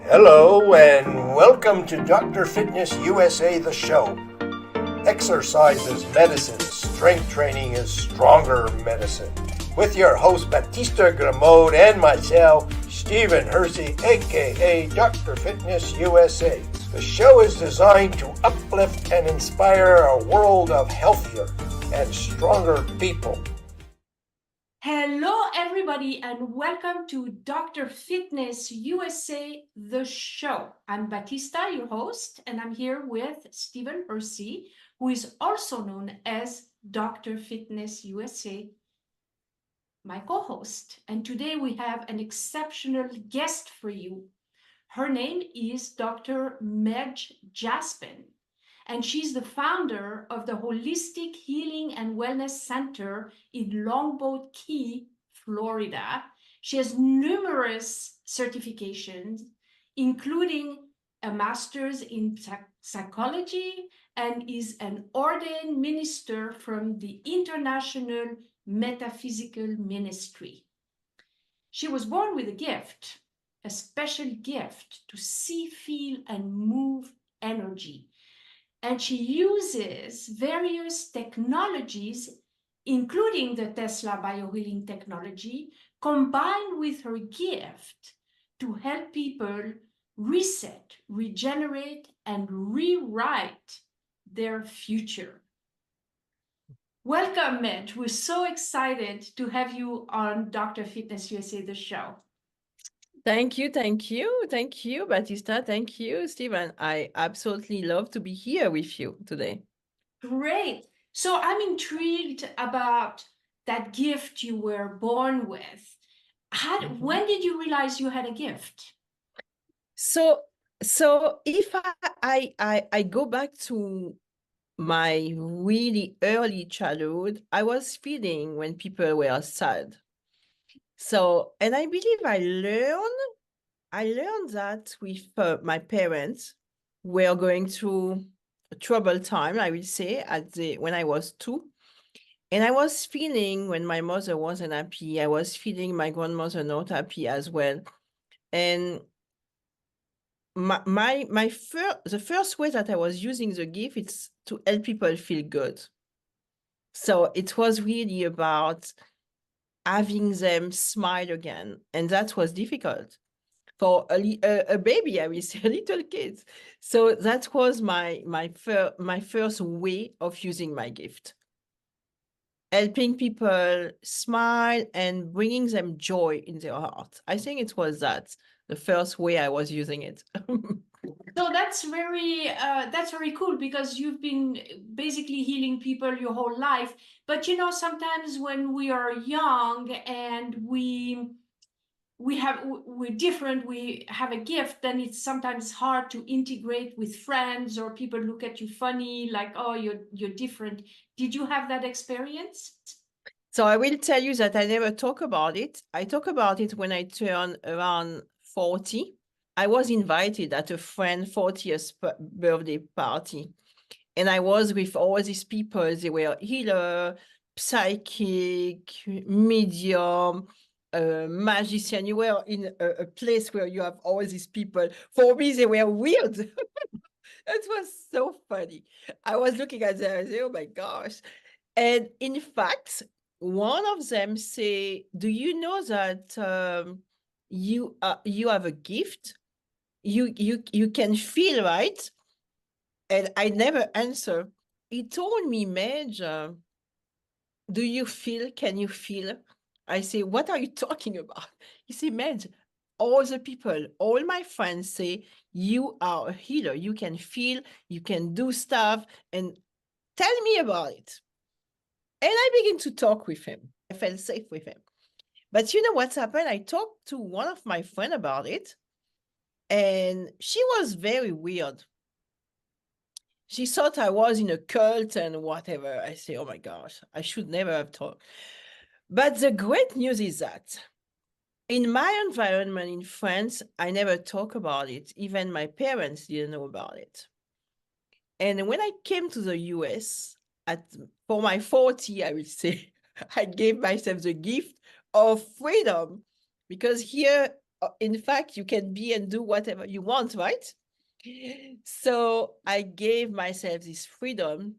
Hello and welcome to Dr. Fitness USA, the show. Exercise is medicine, strength training is stronger medicine. With your host Batista Grimaud and myself, Stephen Hersey, aka Dr. Fitness USA. The show is designed to uplift and inspire a world of healthier and stronger people. Hello, everybody, and welcome to Dr. Fitness USA, the show. I'm Batista, your host, and I'm here with Stephen Hersey, who is also known as Dr. Fitness USA, my co-host. And today we have an exceptional guest for you. Her name is Dr. Medge Jaspan, and she's the founder of the Holistic Healing and Wellness Center in Longboat Key, Florida. She has numerous certifications, including a master's in psychology, and is an ordained minister from the International Metaphysical Ministry. She was born with a gift, a special gift to see, feel, and move energy. And she uses various technologies, including the Tesla biohealing technology, combined with her gift to help people reset, regenerate, and rewrite their future. Welcome, Medge. We're so excited to have you on Dr. Fitness USA, the show. Thank you, Batista. Thank you, Stephen. I absolutely love to be here with you today. Great. So I'm intrigued about that gift you were born with. When did you realize you had a gift? So if I go back to my really early childhood, I was feeling when people were sad. So, and I believe I learned that with my parents were going through a troubled time, I will say, when I was 2. And I was feeling when my mother wasn't happy, I was feeling my grandmother not happy as well. And the first way that I was using the gift is to help people feel good. So it was really about having them smile again. And that was difficult for a baby, I will say, a little kid. So that was my first way of using my gift. Helping people smile and bringing them joy in their heart. I think it was the first way I was using it. So that's very cool, because you've been basically healing people your whole life. But sometimes when we are young and we're different, we have a gift, then it's sometimes hard to integrate with friends, or people look at you funny, like, oh, you're different. Did you have that experience? So I will tell you that I never talk about it. I talk about it when I turn around 40. I was invited at a friend's 40th birthday party. And I was with all these people. They were healer, psychic, medium, magician. You were in a place where you have all these people. For me, they were weird. It was so funny. I was looking at them and say, oh my gosh. And in fact, one of them say, do you know that you have a gift? You can feel, right? And I never answer. He told me, Medge, do you feel? Can you feel? I say, what are you talking about? He said, Medge, all the people, all my friends say, you are a healer. You can feel, you can do stuff, and tell me about it. And I begin to talk with him. I felt safe with him. But you know what's happened? I talked to one of my friends about it, and she was very weird. She thought I was in a cult and whatever. I say, oh my gosh, I should never have talked. But the great news is that in my environment in France, I never talk about it. Even my parents didn't know about it. And when I came to the US, for my 40, I will say, I gave myself the gift of freedom, because here in fact, you can be and do whatever you want, right? So I gave myself this freedom,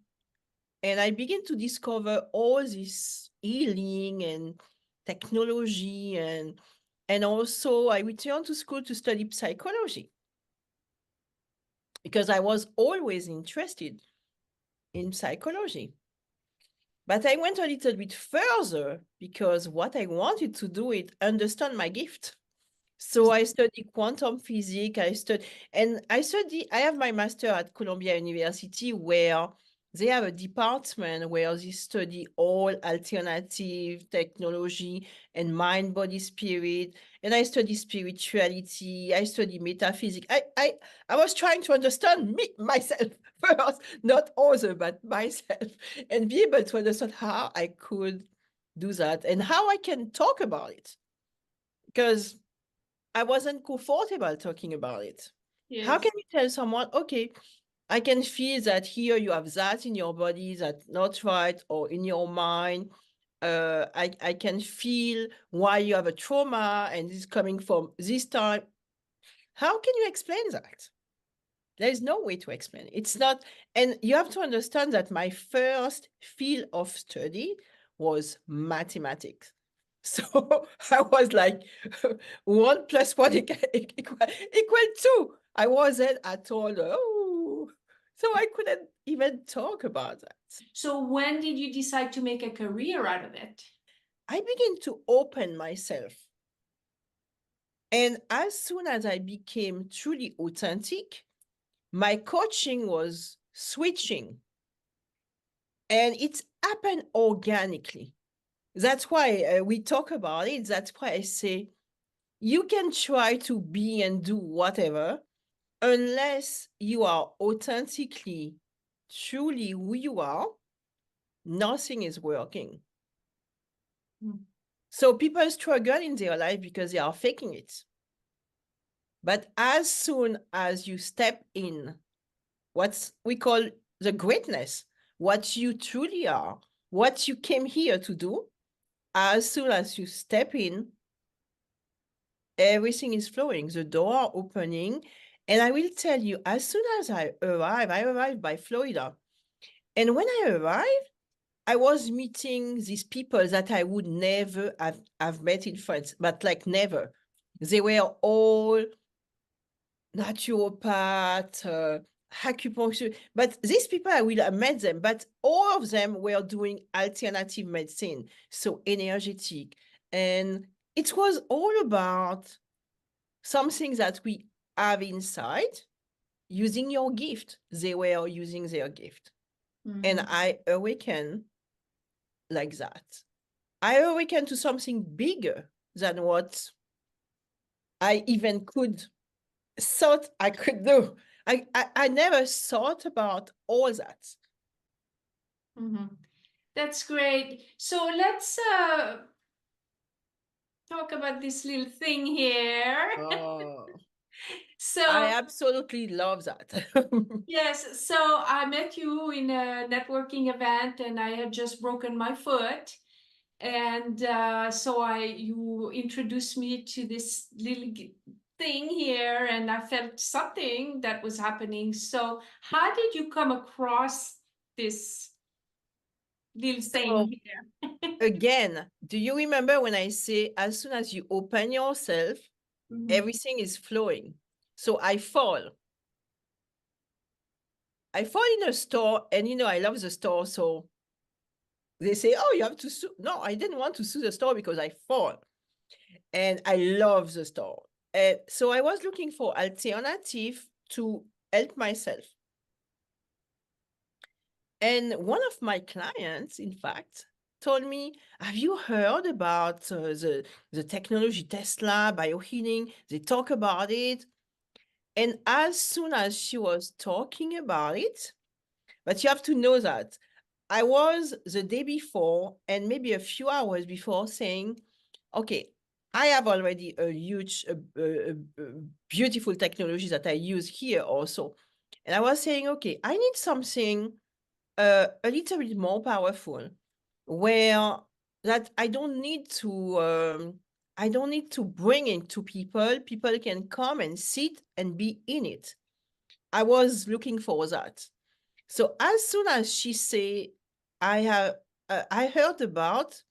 and I began to discover all this healing and technology, and also I returned to school to study psychology because I was always interested in psychology. But I went a little bit further because what I wanted to do is understand my gift. So I studied quantum physics. I have my master at Columbia University, where they have a department where they study all alternative technology and mind, body, spirit. And I study spirituality. I study metaphysics. I was trying to understand myself first, not other, but myself, and be able to understand how I could do that and how I can talk about it. Because I wasn't comfortable talking about it. Yes. How can you tell someone, okay, I can feel that here you have that in your body that's not right, or in your mind. I can feel why you have a trauma and this is coming from this time. How can you explain that? There is no way to explain it. It's not, and you have to understand that my first field of study was mathematics. So I was like, 1 + 1 equal 2. I wasn't at all, so I couldn't even talk about that. So when did you decide to make a career out of it? I began to open myself. And as soon as I became truly authentic, my coaching was switching. And it's happened organically. That's why we talk about it. That's why I say you can try to be and do whatever, unless you are authentically, truly who you are, nothing is working. Mm. So people struggle in their life because they are faking it. But as soon as you step in what we call the greatness, what you truly are, what you came here to do, as soon as you step in, everything is flowing, the door are opening. And I will tell you, as soon as I arrived by Florida. And when I arrived, I was meeting these people that I would never have met in France, but like never. They were all naturopath, acupuncture, but these people, I will have met them, but all of them were doing alternative medicine, so energetic. And it was all about something that we have inside, using your gift. They were using their gift. Mhm. And I awakened like that. I awakened to something bigger than what I even thought I could do. I never thought about all that. Mhm. That's great. So let's talk about this little thing here. Oh, So I absolutely love that. yes, so I met you in a networking event, and I had just broken my foot, and so you introduced me to this little thing here, and I felt something that was happening. So how did you come across this little thing So here? again, do you remember when I say as soon as you open yourself, Mhm. everything is flowing? So I fall in a store, and I love the store, so they say, oh, you have to sue. No, I didn't want to sue the store because I fall, and I love the store. And so I was looking for alternative to help myself. And one of my clients, in fact, told me, have you heard about the technology Tesla, biohealing? They talk about it. And as soon as she was talking about it, but you have to know that I was the day before and maybe a few hours before saying, okay, I have already a huge, beautiful technology that I use here also. And I was saying, okay, I need something a little bit more powerful, where that I don't need to I don't need to bring it to people. People can come and sit and be in it. I was looking for that. So as soon as she say, I heard about,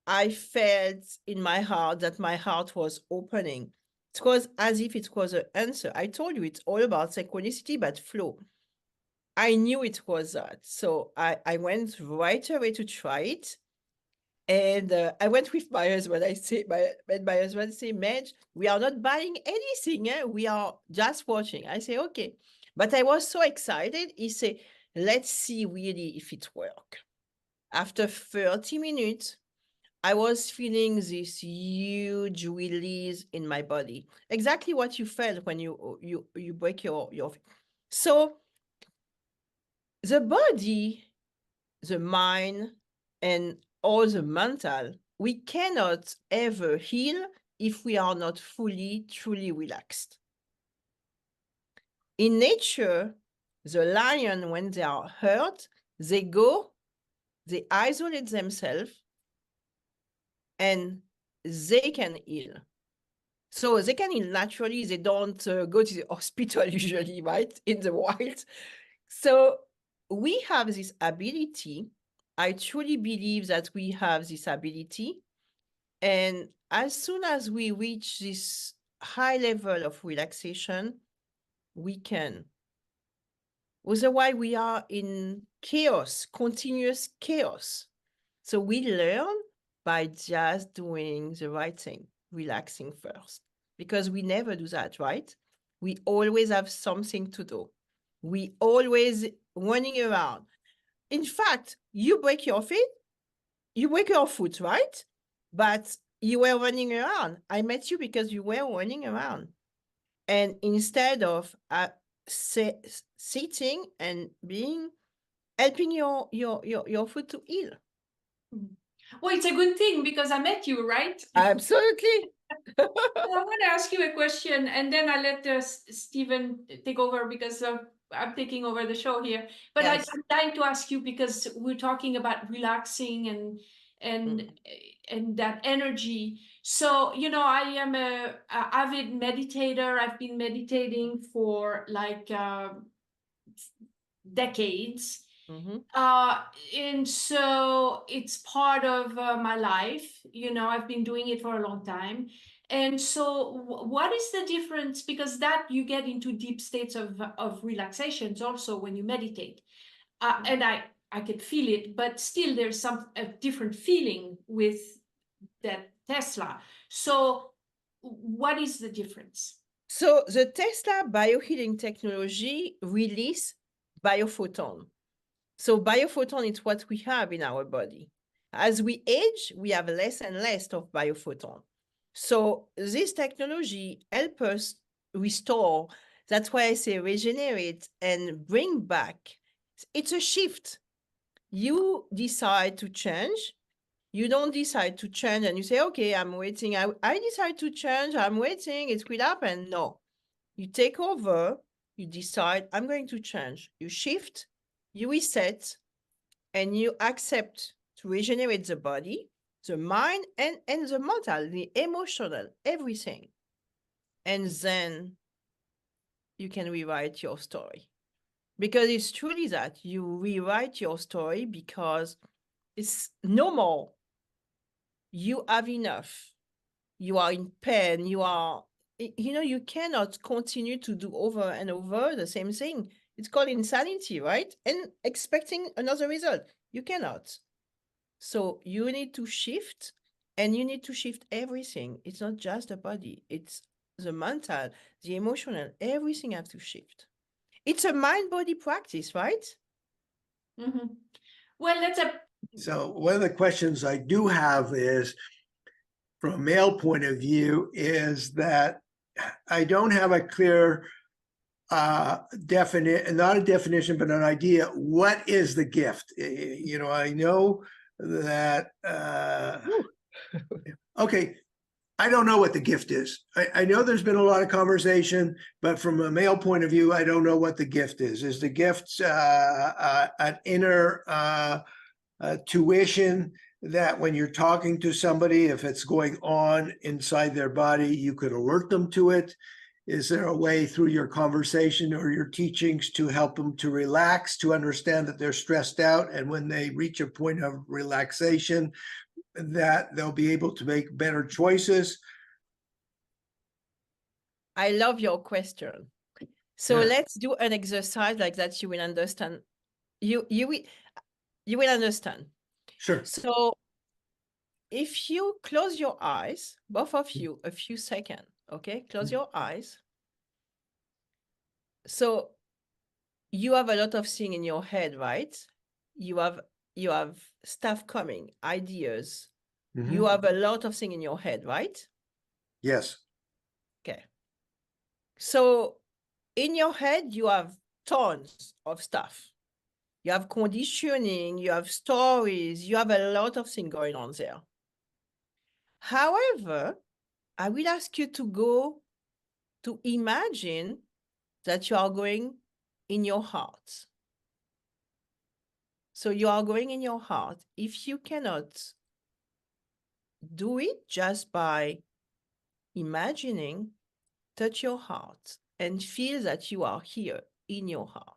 I felt in my heart that my heart was opening. It was as if it was an answer. I told you it's all about synchronicity, but flow. I knew it was that. So I went right away to try it. And I went with my husband. My husband say, Medge, we are not buying anything. We are just watching. I say, okay. But I was so excited. He said, let's see really if it works. After 30 minutes, I was feeling this huge release in my body. Exactly what you felt when you break your. So the body, the mind, and all the mental, we cannot ever heal if we are not fully, truly relaxed. In nature, the lion, when they are hurt, they isolate themselves, and they can heal. So they can heal naturally. They don't go to the hospital usually, right? In the wild. So we have this ability. I truly believe that we have this ability. And as soon as we reach this high level of relaxation, we can. Otherwise, we are in chaos, continuous chaos. So we learn by just doing the right thing, relaxing first, because we never do that, right? We always have something to do. We always running around. In fact, you break your feet, you break your foot, right? But you were running around. I met you because you were running around. And instead of sitting and helping your foot to heal. Well, it's a good thing because I met you, right? Absolutely. I want to ask you a question, and then I'll let Stephen take over because I'm taking over the show here. But Yes. I'm dying to ask you because we're talking about relaxing and that energy. So, you know, I am a avid meditator. I've been meditating for like decades. Mm-hmm. And so it's part of my life. You know, I've been doing it for a long time. And so what is the difference? Because that you get into deep states of relaxations also when you meditate. And I could feel it, but still there's a different feeling with that Tesla. So what is the difference? So the Tesla biohealing technology release biophoton. So biophoton is what we have in our body. As we age, we have less and less of biophoton. So this technology helps us restore. That's why I say regenerate and bring back. It's a shift. You decide to change. You don't decide to change and you say, okay, I'm waiting. I decide to change. I'm waiting. It will happen. No. You take over. You decide, I'm going to change. You shift. You reset. And you accept to regenerate the body, the mind, and the mental, the emotional, everything. And then you can rewrite your story. Because it's truly that you rewrite your story because it's no more. You have enough. You are in pain. You cannot continue to do over and over the same thing. It's called insanity, right? And expecting another result. You cannot. So you need to shift, and you need to shift everything. It's not just the body. It's the mental, the emotional, everything has to shift. It's a mind-body practice, right? Mm-hmm. Well, that's a... So one of the questions I do have is, from a male point of view, is that I don't have a clear not a definition, but an idea. What is the gift? I know that, okay, I don't know what the gift is. I know there's been a lot of conversation, but from a male point of view, I don't know what the gift is. Is the gift an inner tuition that when you're talking to somebody, if it's going on inside their body, you could alert them to it? Is there a way through your conversation or your teachings to help them to relax, to understand that they're stressed out, and when they reach a point of relaxation, that they'll be able to make better choices? I love your question. So Yeah. let's do an exercise like that. You will understand. You will understand. Sure. So if you close your eyes, both of you, a few seconds, okay? Close your eyes. So you have a lot of things in your head, right? You have stuff coming, ideas. Mhm. You have a lot of things in your head, right? Yes. Okay. So in your head, you have tons of stuff. You have conditioning, you have stories, you have a lot of things going on there. However, I will ask you to go to imagine that you are going in your heart. So you are going in your heart. If you cannot do it just by imagining, touch your heart and feel that you are here in your heart.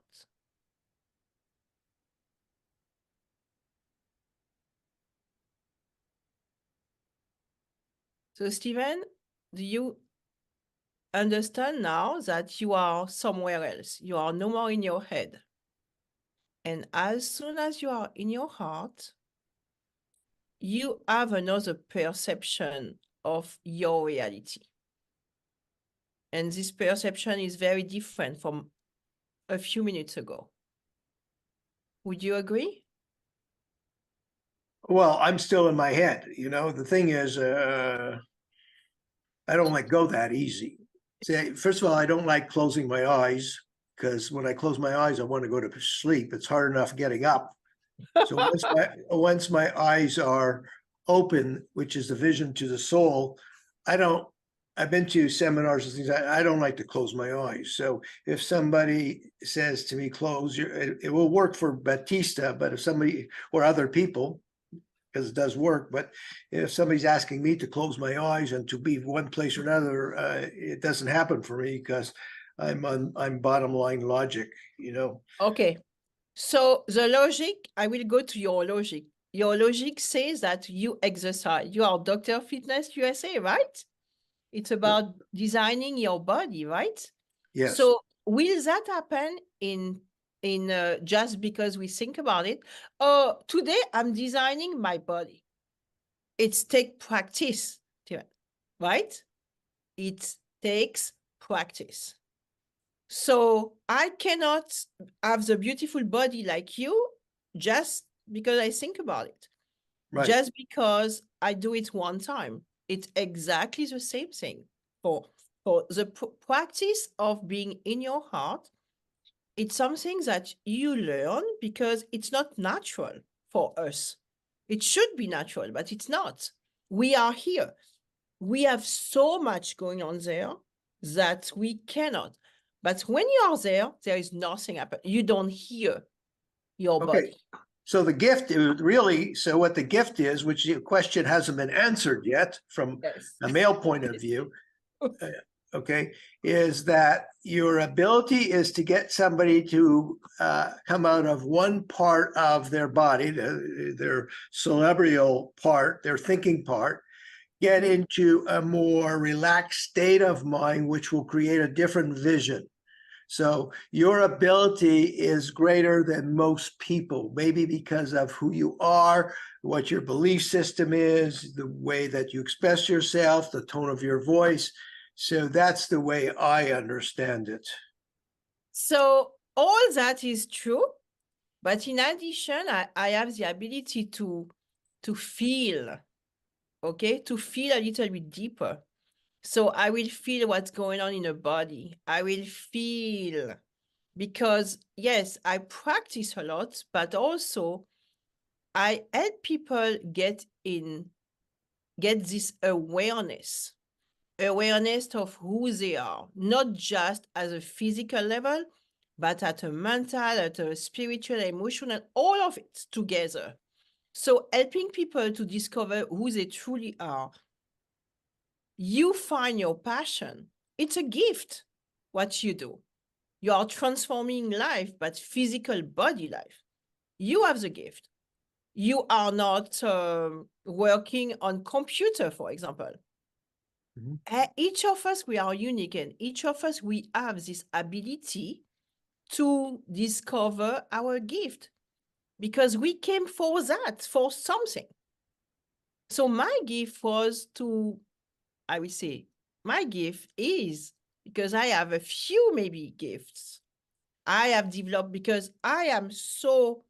So Stephen, do you understand now that you are somewhere else? You are no more in your head. And as soon as you are in your heart, you have another perception of your reality. And this perception is very different from a few minutes ago. Would you agree? Well, I'm still in my head. The thing is, I don't let go that easy. See, first of all, I don't like closing my eyes, because when I close my eyes, I want to go to sleep. It's hard enough getting up. So once my eyes are open, which is the vision to the soul, I've been to seminars and things. I don't like to close my eyes. So if somebody says to me, close your, it will work for Batista, but if somebody or other people, because it does work, but if somebody's asking me to close my eyes and to be one place or another, it doesn't happen for me, because I'm bottom line logic, Okay. So the logic, I will go to your logic. Your logic says that you exercise. You are Dr. Fitness USA, right? It's about designing your body, right? Yes. So will that happen in just because we think about it? Oh, today I'm designing my body. It's take practice, right? It takes practice. So I cannot have the beautiful body like you just because I think about it. Right. Just because I do it one time. It's exactly the same thing. For the practice of being in your heart, it's something that you learn because it's not natural for us. It should be natural, but it's not. We are here. We have so much going on there that we cannot. But when you are there, there is nothing happen. You don't hear your body. So the gift is really, so what the gift is, which the question hasn't been answered yet from a male point of view, okay, is that your ability is to get somebody to come out of one part of their body, their cerebral part, their thinking part, get into a more relaxed state of mind, which will create a different vision. So your ability is greater than most people, maybe because of who you are, what your belief system is, the way that you express yourself, the tone of your voice. So that's the way I understand it. So all that is true, but in addition, I have the ability to feel, okay, to feel a little bit deeper. So I will feel what's going on in the body. I will feel, because yes, I practice a lot, but also I help people get this awareness of who they are, not just as a physical level, but at a mental, at a spiritual, emotional, all of it together. So helping people to discover who they truly are. You find your passion. It's a gift, what you do. You are transforming life, but physical body life. You have the gift. You are not working on computer, for example. Each of us, we are unique, and each of us, we have this ability to discover our gift because we came for that, for something. So my gift was to, I will say, my gift is because I have a few maybe gifts I have developed because I am so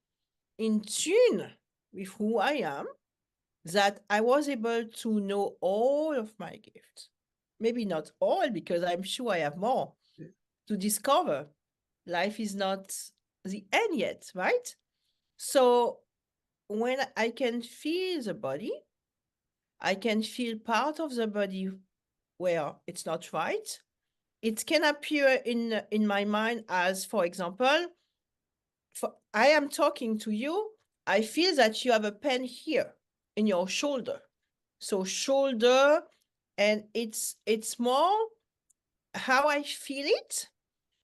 in tune with who I am that I was able to know all of my gifts. Maybe not all, because I'm sure I have more to discover. Life is not the end yet, right? So when I can feel the body, I can feel part of the body where it's not right. It can appear in my mind as, for example, I am talking to you. I feel that you have a pain here in your shoulder. So shoulder, and it's more how I feel it.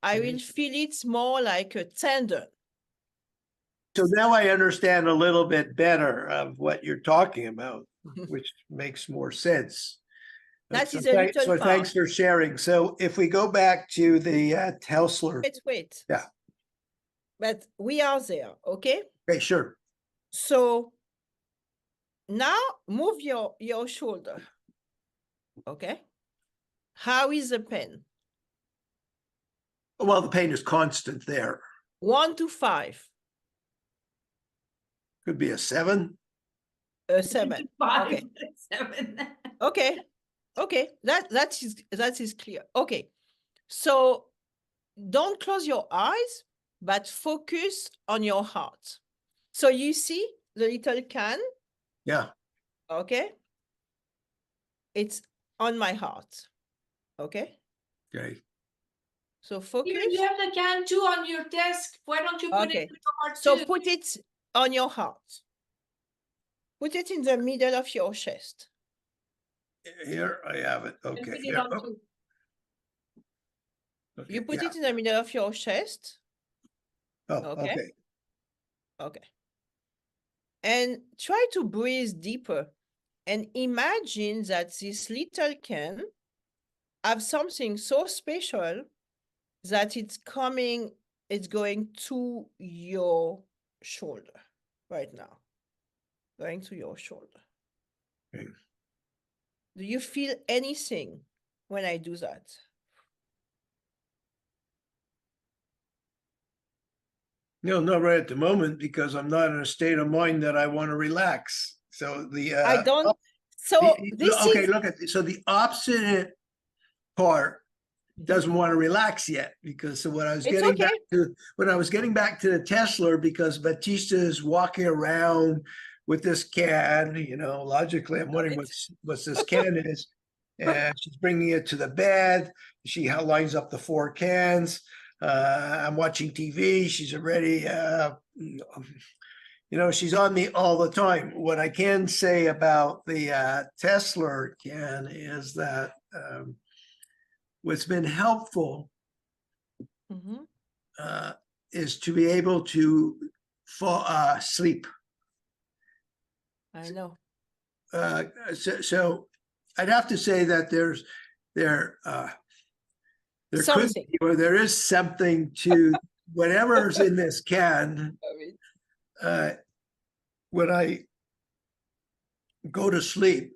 I will feel it more like a tendon. So now I understand a little bit better of what you're talking about, which makes more sense. That is a little So part. thanks for sharing. So if we go back to the Tesla. Wait. Yeah. But we are there, okay? Okay, sure. So now move your shoulder, okay? How is the pain? Well, the pain is constant there. 1 to 5. Could be a 7. A 7. 5, Okay. 7. Okay. That is clear. Okay. So don't close your eyes, but focus on your heart. So you see the little can? Yeah. Okay. It's on my heart. Okay. Okay. So focus. You have the can too on your desk. Why don't you put it in your heart So too? put it on your heart. Put it in the middle of your chest. Here I have it. And Okay. put it Yeah. on too. Okay. You put Yeah. it in the middle of your chest. Oh, Okay. okay. Okay. And try to breathe deeper and imagine that this little can have something so special that it's going to your shoulder right now. Going to your shoulder. Okay. Do you feel anything when I do that? No, not right at the moment because I'm not in a state of mind that I want to relax. So the I don't. So this okay, is look at so the opposite part doesn't want to relax yet because so when I was It's getting okay. back to the Tesla because Batista is walking around with this can, logically I'm wondering what's this can is, and she's bringing it to the bed. She lines up the 4 cans. I'm watching TV. She's already, she's on me all the time. What I can say about the Tesla can is that what's been helpful is to be able to fall sleep. I know. So I'd have to say that there could be, or there is something to whatever's in this can. When I go to sleep,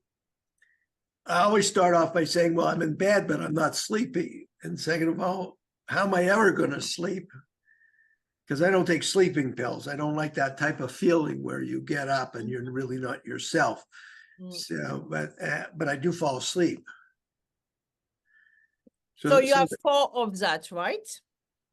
I always start off by saying, well, I'm in bed, but I'm not sleepy. And second of all, how am I ever going to sleep? Because I don't take sleeping pills. I don't like that type of feeling where you get up and you're really not yourself. So, but I do fall asleep. So you have 4 of that, right?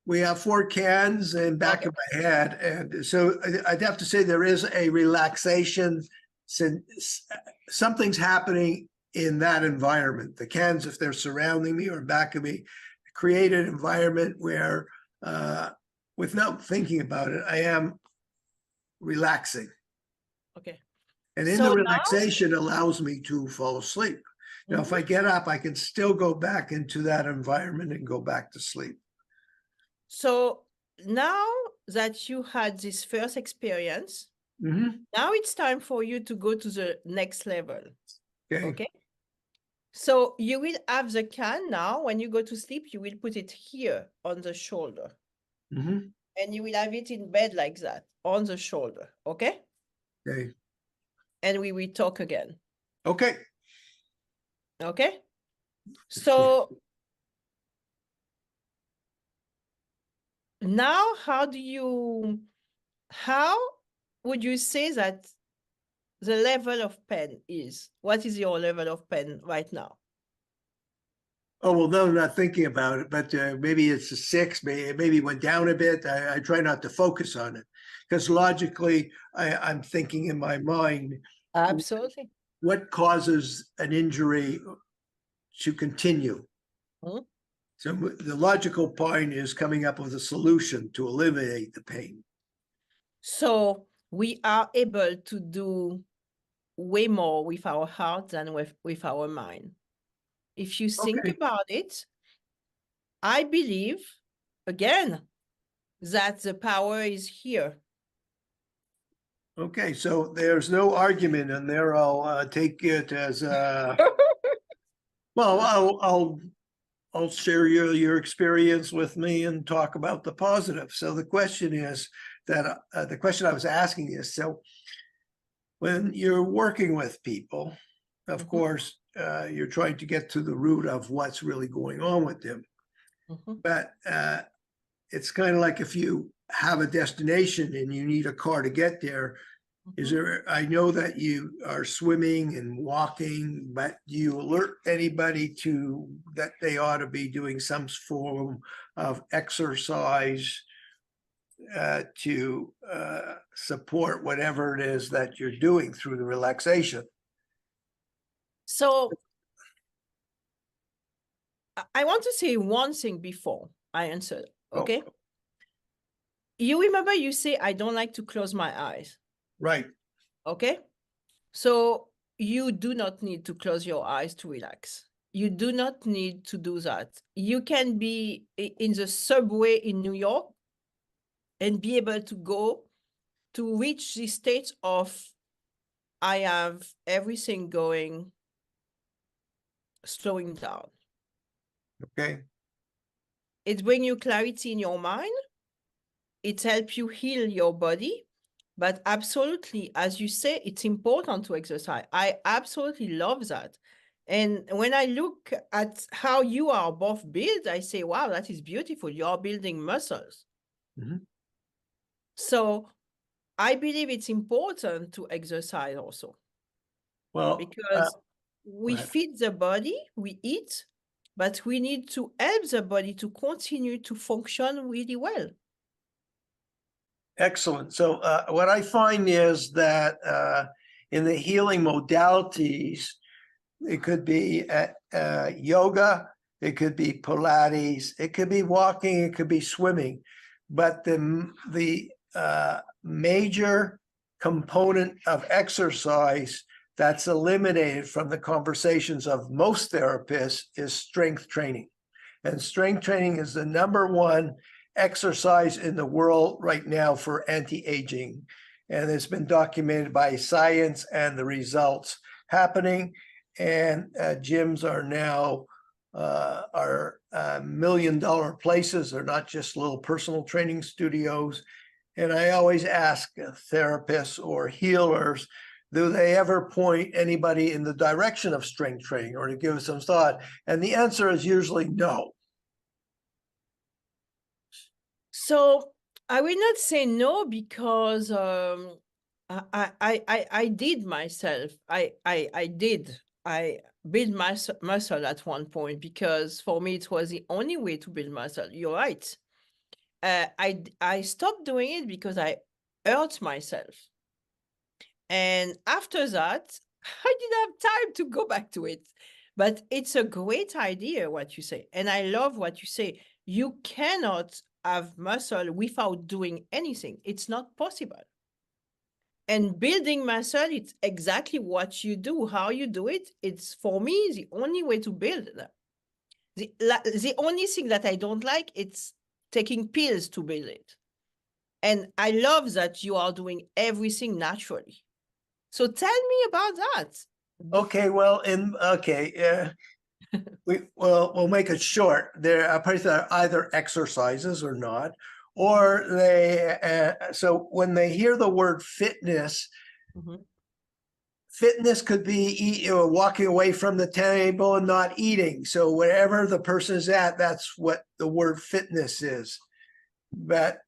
We have 4 cans in back of my head. And so I'd have to say there is a relaxation. Since something's happening in that environment, the cans, if they're surrounding me or back of me, create an environment where, without thinking about it, I am relaxing. Okay. And in So the now, relaxation allows me to fall asleep. Now, if I get up, I can still go back into that environment and go back to sleep. so now that you had this first experience, now it's time for you to go to the next level. Okay. Okay. So you will have the can now. When you go to sleep, you will put it here on the shoulder. And you will have it in bed like that on the shoulder. Okay. Okay. And we will talk again. Okay. Okay. So now how would you say that the level of pain is? What is your level of pain right now? Oh, well, no, I'm not thinking about it, but maybe it's a 6, maybe it went down a bit. I try not to focus on it because logically I'm thinking in my mind, Absolutely. what causes an injury to continue? So the logical point is coming up with a solution to eliminate the pain. So we are able to do way more with our heart than with our mind. If you think about it, I believe, again, that the power is here. Okay, so there's no argument in there. I'll take it as well. I'll share your experience with me and talk about the positive. So the question is that the question I was asking is, so when you're working with people, of course, you're trying to get to the root of what's really going on with them. But it's kind of like if you have a destination and you need a car to get there, is there, I know that you are swimming and walking, but do you alert anybody to that they ought to be doing some form of exercise to support whatever it is that you're doing through the relaxation? So I want to say one thing before I answer, okay? Oh. You remember you say, I don't like to close my eyes. Right. Okay. So you do not need to close your eyes to relax. You do not need to do that. You can be in the subway in New York and be able to go to reach the state of, I have everything going, slowing down. Okay. It brings you clarity in your mind. It helps you heal your body. But absolutely, as you say, it's important to exercise. I absolutely love that. And when I look at how you are both built, I say, wow, that is beautiful. You are building muscles. So I believe it's important to exercise also. Well, because we feed the body, we eat, but we need to help the body to continue to function really well. Excellent. So what I find is that in the healing modalities, it could be yoga, it could be Pilates, it could be walking, it could be swimming, but the major component of exercise that's eliminated from the conversations of most therapists is strength training. And strength training is the #1 exercise in the world right now for anti-aging. And it's been documented by science and the results happening. And gyms are now $1 million places. They're not just little personal training studios. And I always ask therapists or healers, do they ever point anybody in the direction of strength training or to give some thought? And the answer is usually no. So I will not say no because I did myself. I did. I built my muscle at one point because for me it was the only way to build muscle. You're right. I stopped doing it because I hurt myself. And after that, I didn't have time to go back to it. But it's a great idea what you say. And I love what you say. You cannot have muscle without doing anything. It's not possible. And building muscle, it's exactly what you do, how you do it. It's, for me, the only way to build it. The only thing that I don't like, it's taking pills to build it. And I love that you are doing everything naturally. So tell me about that. Okay, well, we'll make it short. There are parts that are either exercises or not, or so when they hear the word fitness, Mhm. fitness could be walking away from the table and not eating. So wherever the person is at, that's what the word fitness is. But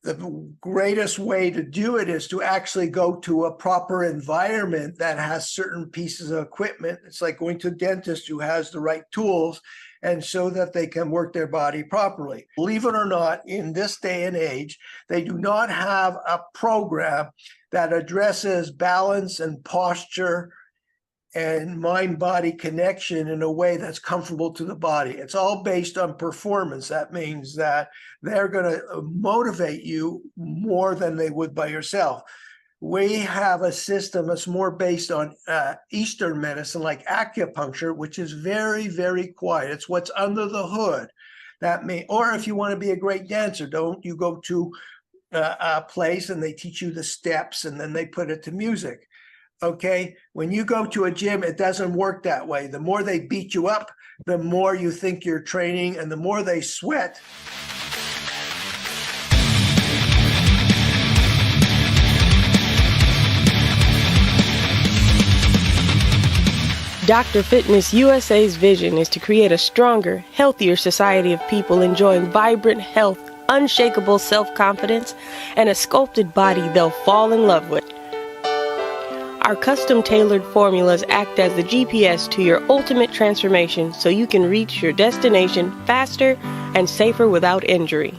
the greatest way to do it is to actually go to a proper environment that has certain pieces of equipment. It's like going to a dentist who has the right tools, and so that they can work their body properly. Believe it or not, in this day and age, they do not have a program that addresses balance and posture and mind-body connection in a way that's comfortable to the body. It's all based on performance. That means that they're going to motivate you more than they would by yourself. We have a system that's more based on Eastern medicine, like acupuncture, which is very, very quiet. It's what's under the hood. That means, or if you want to be a great dancer, don't you go to a place and they teach you the steps and then they put it to music. Okay, when you go to a gym, it doesn't work that way. The more they beat you up, the more you think you're training, and the more they sweat. Dr. Fitness USA's vision is to create a stronger, healthier society of people enjoying vibrant health, unshakable self-confidence, and a sculpted body they'll fall in love with. Our custom-tailored formulas act as the GPS to your ultimate transformation so you can reach your destination faster and safer without injury.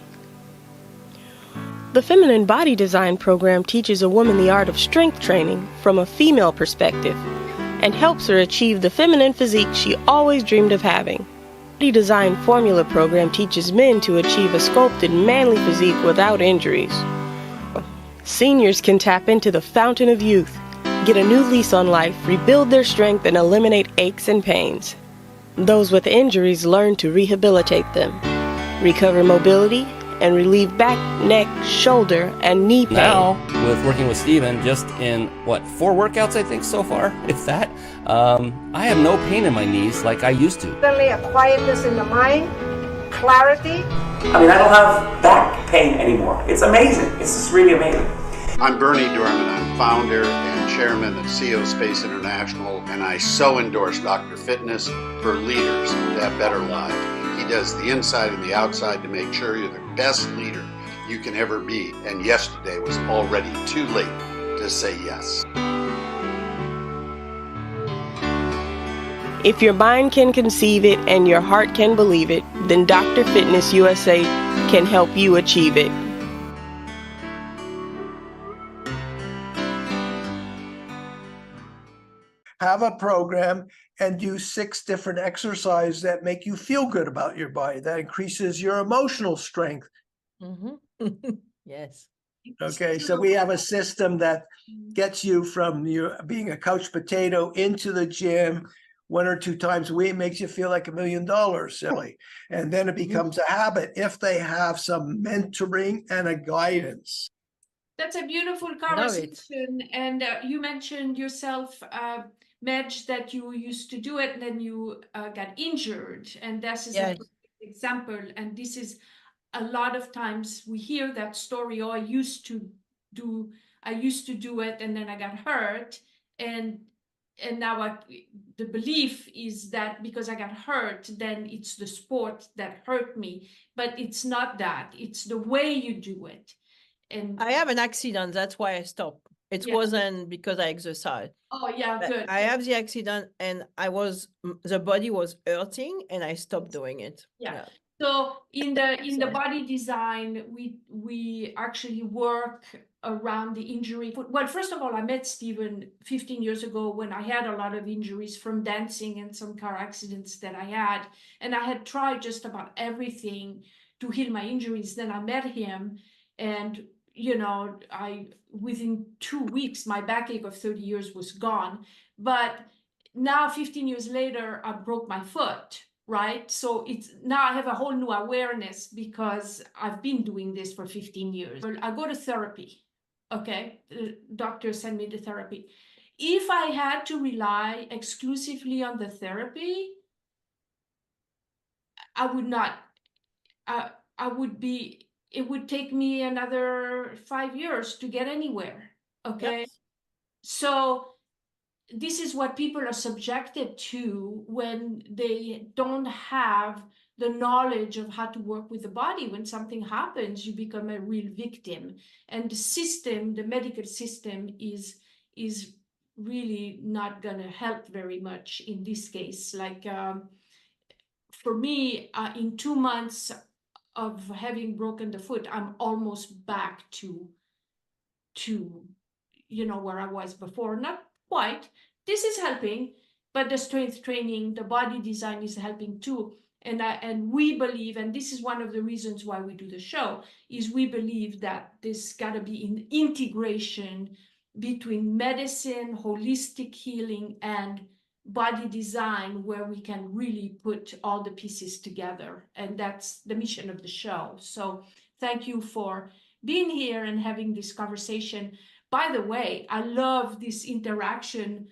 The Feminine Body Design program teaches a woman the art of strength training from a female perspective and helps her achieve the feminine physique she always dreamed of having. The Body Design Formula program teaches men to achieve a sculpted manly physique without injuries. Seniors can tap into the fountain of youth, get a new lease on life, rebuild their strength, and eliminate aches and pains. Those with injuries learn to rehabilitate them, recover mobility, and relieve back, neck, shoulder, and knee pain. Now, with working with Steven, just in, 4 workouts I think so far, if that, I have no pain in my knees like I used to. Suddenly a quietness in the mind, clarity. I mean, I don't have back pain anymore. It's amazing. It's just really amazing. I'm Bernie Dorman. I'm founder and chairman of CO Space International, and I so endorse Dr. Fitness for leaders to have better lives. He does the inside and the outside to make sure you're the best leader you can ever be. And yesterday was already too late to say yes. If your mind can conceive it and your heart can believe it, then Dr. Fitness USA can help you achieve it. Have a program and do 6 different exercises that make you feel good about your body. That increases your emotional strength. Yes. Okay, so we have a system that gets you from your being a couch potato into the gym 1 or 2 times a week, makes you feel like $1 million, silly. And then it becomes a habit if they have some mentoring and a guidance. That's a beautiful conversation. And you mentioned yourself, Medge, that you used to do it and then you got injured. And this is a perfect example. And this is a lot of times we hear that story, oh, I used to do it and then I got hurt. And now the belief is that because I got hurt, then it's the sport that hurt me. But it's not that. It's the way you do it. And I have an accident. That's why I stopped. It wasn't because I exercised. Oh, yeah, good. I have the accident and the body was hurting and I stopped doing it. Yeah. So in the body design, we actually work around the injury. Well, first of all, I met Steven 15 years ago when I had a lot of injuries from dancing and some car accidents that I had. And I had tried just about everything to heal my injuries. Then I met him and within 2 weeks, my backache of 30 years was gone. But now 15 years later, I broke my foot, right? So now I have a whole new awareness because I've been doing this for 15 years. I go to therapy, okay? The doctor sent me to therapy. If I had to rely exclusively on the therapy, I would not, it would take me another 5 years to get anywhere, okay? Yes. So this is what people are subjected to when they don't have the knowledge of how to work with the body. When something happens, you become a real victim. And the medical system is really not gonna help very much in this case. Like for me, in 2 months of having broken the foot, I'm almost back to where I was before. Not quite. This is helping, but the strength training, the body design is helping too. And we believe, and this is one of the reasons why we do the show, is we believe that this got to be an integration between medicine, holistic healing, and body design, where we can really put all the pieces together. And that's the mission of the show. So thank you for being here and having this conversation. By the way, I love this interaction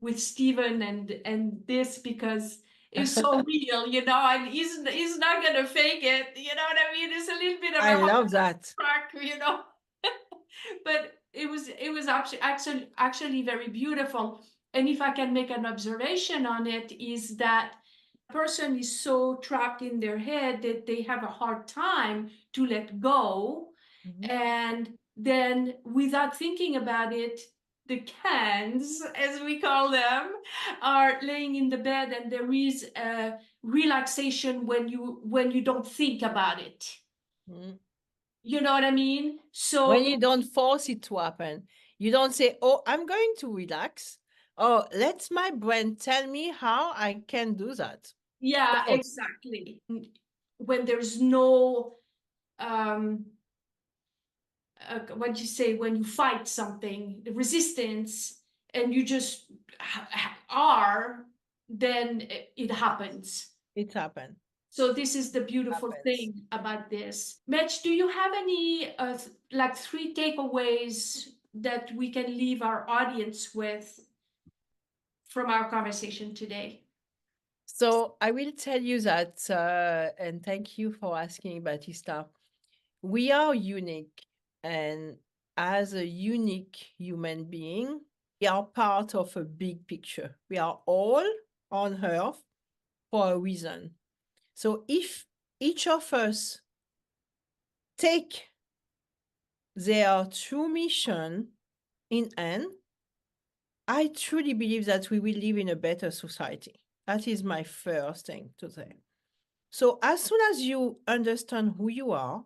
with Stephen and this, because it's so real, and he's not gonna fake it, you know what I mean? It's a little bit of I love that. track, but it was actually very beautiful. And if I can make an observation on it, is that a person is so trapped in their head that they have a hard time to let go. Mhm. And then without thinking about it, the cans, as we call them, are laying in the bed, and there is a relaxation when you don't think about it. Mhm. You know what I mean? So When you don't force it to happen, you don't say, oh, I'm going to relax. Oh, let my brain tell me how I can do that. yeah, Oh. exactly. When there's no what you say, when you fight something, the resistance, and you just are, then it happens. It happened. So this is the beautiful Happens. thing about this. Medge, do you have any like 3 takeaways that we can leave our audience with from our conversation today? So I will tell you that, and thank you for asking, Batista. We are unique, and as a unique human being, we are part of a big picture. We are all on Earth for a reason. So if each of us take their true mission in hand, I truly believe that we will live in a better society. That is my first thing to say. So as soon as you understand who you are,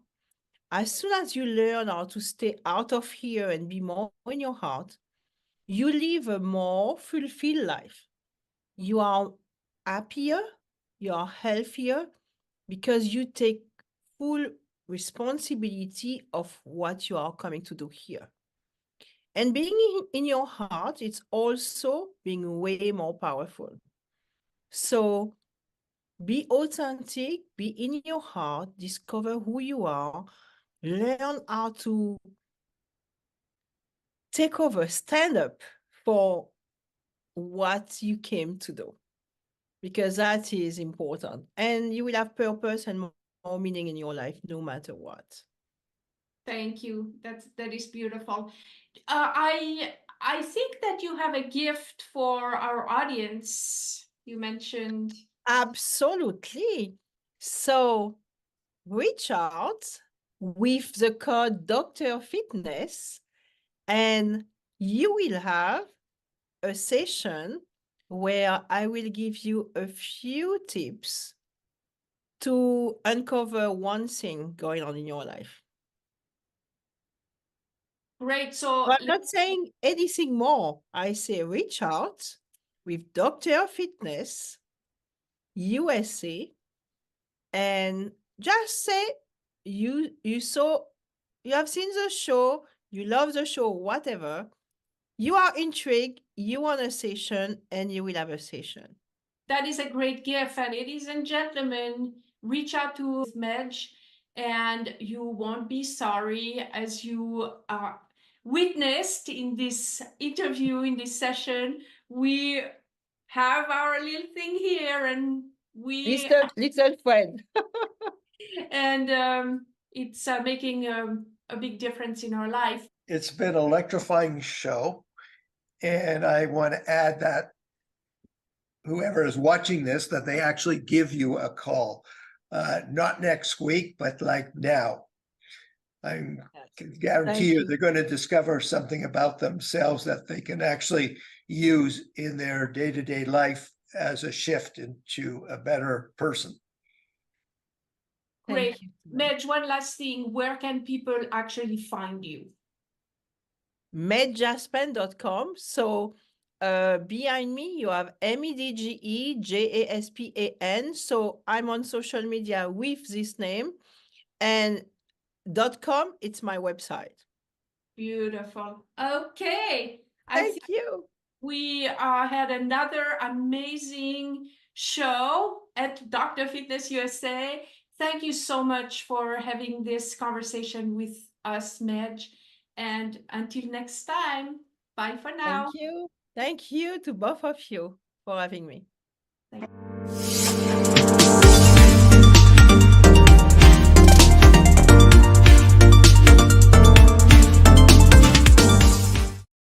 as soon as you learn how to stay out of here and be more in your heart, you live a more fulfilled life. You are happier, you are healthier, because you take full responsibility of what you are coming to do here. And being in your heart, it's also being way more powerful. So be authentic, be in your heart, discover who you are, learn how to take over, stand up for what you came to do, because that is important. And you will have purpose and more meaning in your life, no matter what. Thank you. That is beautiful. I think that you have a gift for our audience. You mentioned. Absolutely. So reach out with the code Dr. Fitness, and you will have a session where I will give you a few tips to uncover one thing going on in your life. Great. So I'm not saying anything more. I say reach out with Dr. Fitness USA, and just say you saw you have seen the show, you love the show, whatever. You are intrigued, you want a session, and you will have a session. That is a great gift. And ladies and gentlemen, reach out to Medge and you won't be sorry, as you witnessed in this interview, in this session. We have our little thing here and Little friend. and it's making a big difference in our life. It's been an electrifying show. And I want to add that whoever is watching this, that they actually give you a call, not next week, but like now. I can guarantee you they're going to discover something about themselves that they can actually use in their day-to-day life as a shift into a better person. Great. Medge, one last thing. Where can people actually find you? MedgeJaspan.com. So behind me, you have MEDGEJASPAN. So I'm on social media with this name. And .com, it's my website. Beautiful. Okay. Thank you. We had another amazing show at Dr. Fitness USA. Thank you so much for having this conversation with us, Medge. And until next time, bye for now. Thank you. Thank you to both of you for having me. Thank you.